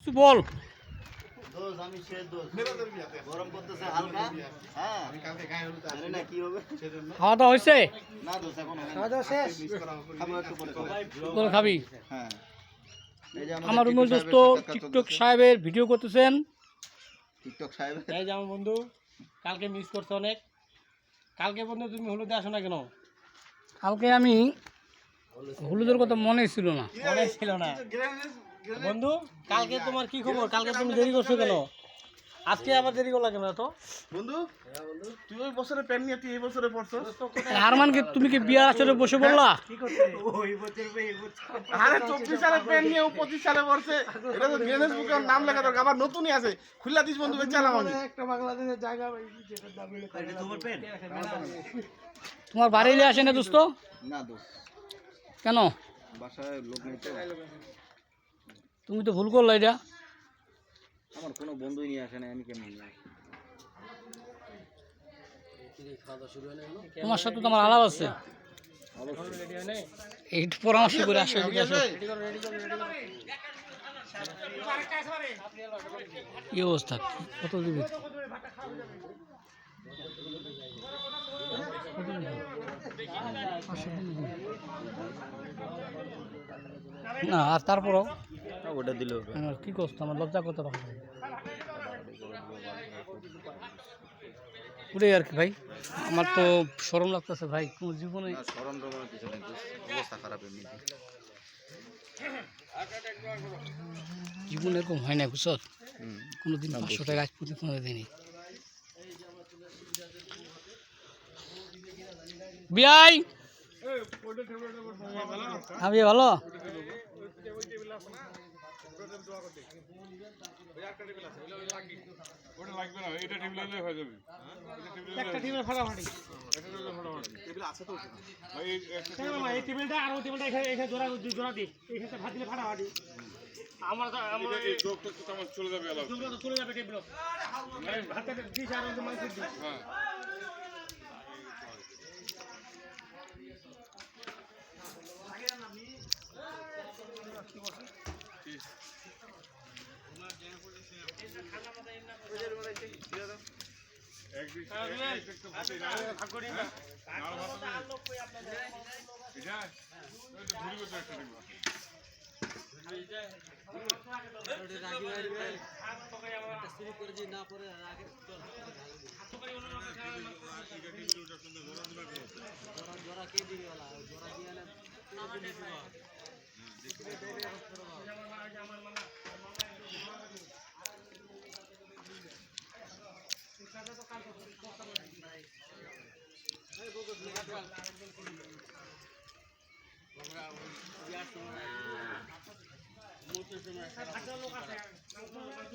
তুই বল। দোষ আমি শেষ দোষ গরম করতেছে হালকা। হ্যাঁ জানি না কি হবে খাওয়া দাওয়া হয়েছে? না দোষ এখন খাওয়া দাওয়া শেষ। খাবো একটু পরে খাবো। তোরা খাবি? হ্যাঁ এই যে আমার টিকটক রুমের দোস্ত সাহেবের সাক্ষাৎকার টিকটক চলতেছে। সাহেবের ভিডিও করতেছেন। টিকটক সাহেব এই যে আমার বন্ধু কালকে মিস করছে অনেক। কালকে বন্ধু তুমি হলুদে আসো না কেন? কালকে আমি হলুদের কথা মনে ছিল না। মনে ছিল না বন্ধু। কালকে তোমার কি খবর? কালকে তুমি দেরি করছো কেন? আজকে আবার দেরি করলা কেন? তো বন্ধু তুই ওই বছরে প্যান্ট নিয়ে তুই এই বছরে পড়ছস। হারমানকে তুমি কি বিয়ার আসরে বসে বললা? আরে 24 সালে প্যান্ট নিয়ে ও 25 সালে পড়ছে। এটা তো গিনেস বুকে ওর নাম লেখা দরকার। আবার নতুনই আছে। খুললা দিস বন্ধু বেচালাম আমি। একটা বাংলাদেশের জায়গা ভাই যেটা দাম তোমার বাড়িলে আসে না দোস্ত? না দোষ কেন? বাসায় লোক নেই তো। তুমি তো ভুল করলা এটা। আমার কোনো বন্ধুই নিয়ে আসে না, আমি কেমন নিয়ে আসি? তোমার সাথে তো আমার আলাপ আছে। এইটু পরামর্শ করে আসো, এদিকে আসো। কি অবস্থা? কত দিবি? না আর তারপরও ওটা দিল কি করতো? আমার লজ্জা করতে পারো ওটাই আর কি ভাই। আমার তো শরম লাগতেছে ভাই, কোন জীবনে সরম টরমের কিছু নেই দোষ, অবস্থা খারাপ এমনি। জীবনে এরকম হয় না বুঝছ? কোনোদিন 500 টাকা আজ পর্যন্ত কোনো দিনই। বিয়াই আমি ভালো। একটা টেবিল ফাটাফাটি। এই টেবিলটা আর ওই টেবিলটা এখানে জোড়া জোড়া দিই। এখানে ভাত দিলে ফাটাফাটি। আমার এই যোগ তো আমার চলে যাবে আলাদা। যোগ তো চলে যাবে টেবিল। ভাতটা দিস আর ওই মাংস দিস। হ্যাঁ লোক আছে